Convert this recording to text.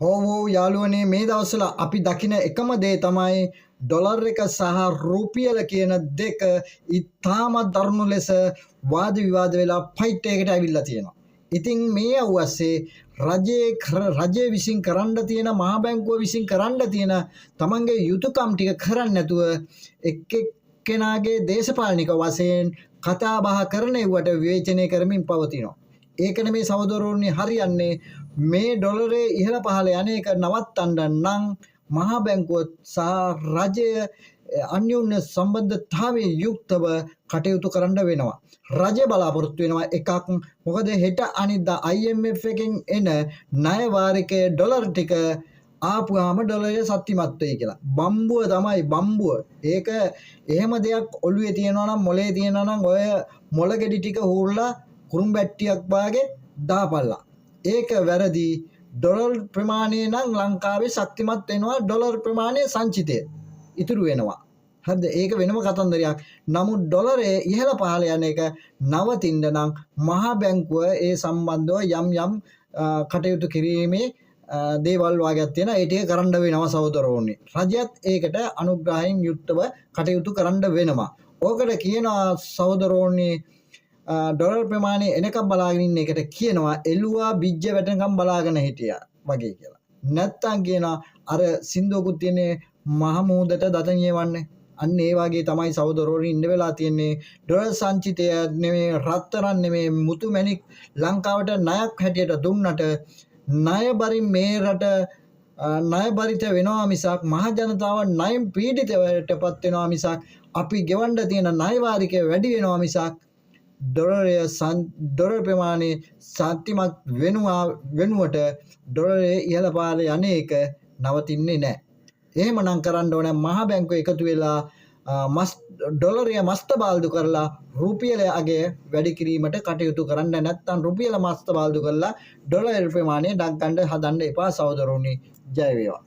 හෝ යාළුවනේ මේ දවස්වල අපි දකින එකම දේ තමයි ඩොලර් එක සහ රුපියල කියන දෙක ඉතාමත් දරුණු ලෙස වාද විවාද වෙලා ෆයිට් එකකට ඇවිල්ලා තියෙනවා. ඉතින් මේ අවස්සේ රජයේ විසින් කරන්න තියෙන මහා බැංකුව විසින් කරන්න තියෙන තමන්ගේ යුතුයකම් ටික කරන්නේ නැතුව එක් එක්කෙනාගේ දේශපාලනික වශයෙන් කතා බහ කරන ඒවට විවේචනය කරමින් පවතිනවා. ඒකනේ මේ සහෝදරවරුනි හරියන්නේ මේ ඩොලරේ ඉහළ පහළ යන එක නවත්තන්න නම් මහා බැංකුව සහ රජය අන්‍යෝන්‍ය සම්බන්ධතාවයෙන් යුක්තව කටයුතු කරන්න වෙනවා. රජය බලාපොරොත්තු වෙනවා එකක් මොකද හෙට අනිද්දා IMF එකෙන් එන ණය වාරිකයේ ඩොලර් ටික ආපුවාම ඩොලරය ශක්තිමත් වෙයි කියලා. බම්බුව තමයි බම්බුව. ඒක එහෙම දෙයක් ඔළුවේ තියනවා නම් මොලේ තියනවා නම් ඔය මොළ ගෙඩි ටික හූරලා කුරුම්බැට්ටියක් වාගේ දාපල්ලා. ඒක වැරදි. ඩොලර් ප්‍රමාණය නම් ලංකාවේ ශක්තිමත් වෙනවා ඩොලර් ප්‍රමාණය සංචිතය ඉතුරු වෙනවා. හරිද? ඒක වෙනම කතන්දරයක්. නමුත් ඩොලරේ ඉහළ පහළ යන එක නවතින්න නම් මහා බැංකුව ඒ සම්බන්ධව යම් කටයුතු කිරීමේ දේවල් වාගයක් තියෙනවා. ඒ ටික කරන්න වෙනවා සහෝදරවරුනි. රජයත් ඒකට අනුග්‍රහයෙන් යුක්තව කටයුතු කරන්න වෙනවා. ඕකට කියනවා සහෝදරවරුනි ඩොලර් ප්‍රමාණය එනකම් බලාගෙන ඉන්න එකට කියනවා එළුවා බිජ්ජ වැටෙනකම් බලාගෙන හිටියා වගේ කියලා. නැත්තම් කියනවා අර සින්දුවකුත් තියෙන්නේ මහ මූදට දත නියවන්නේ. අන්න ඒ වගේ තමයි සහෝදරවරුනි ඉන්න වෙලා තියෙන්නේ. ඩොලර් සංචිතය නෙමෙයි රත්තරන් නෙමෙයි මුතු මැණික් ලංකාවට ණයක් හැටියට දුන්නට ණය බරින් මේ රට ණය බරිත වෙනවා මිසක් මහ ජනතාව ණයෙන් පීඩිතවටපත් වෙනවා මිසක් අපි ගෙවන්න තියෙන ණය වාරිකය වැඩි වෙනවා මිසක් ඩොලර් ප්‍රමාණය ශක්තිමත් වෙනුවට ඩොලරේ ඉහළ පහළ යන එක නවතින්නේ නැහැ. එහෙමනම් කරන්න ඕනේ මහා බැංකුව එකතු වෙලා ඩොලරය මස්ත බාල්දු කරලා රුපියල අගය වැඩි කිරීමට කටයුතු කරන්න. නැත්නම් රුපියල මස්ත බාල්දු කරලා ඩොලර් ප්‍රමාණය ඩක් ගන්න හදන්න එපා සහෝදරවරුනි. ජය වේවා.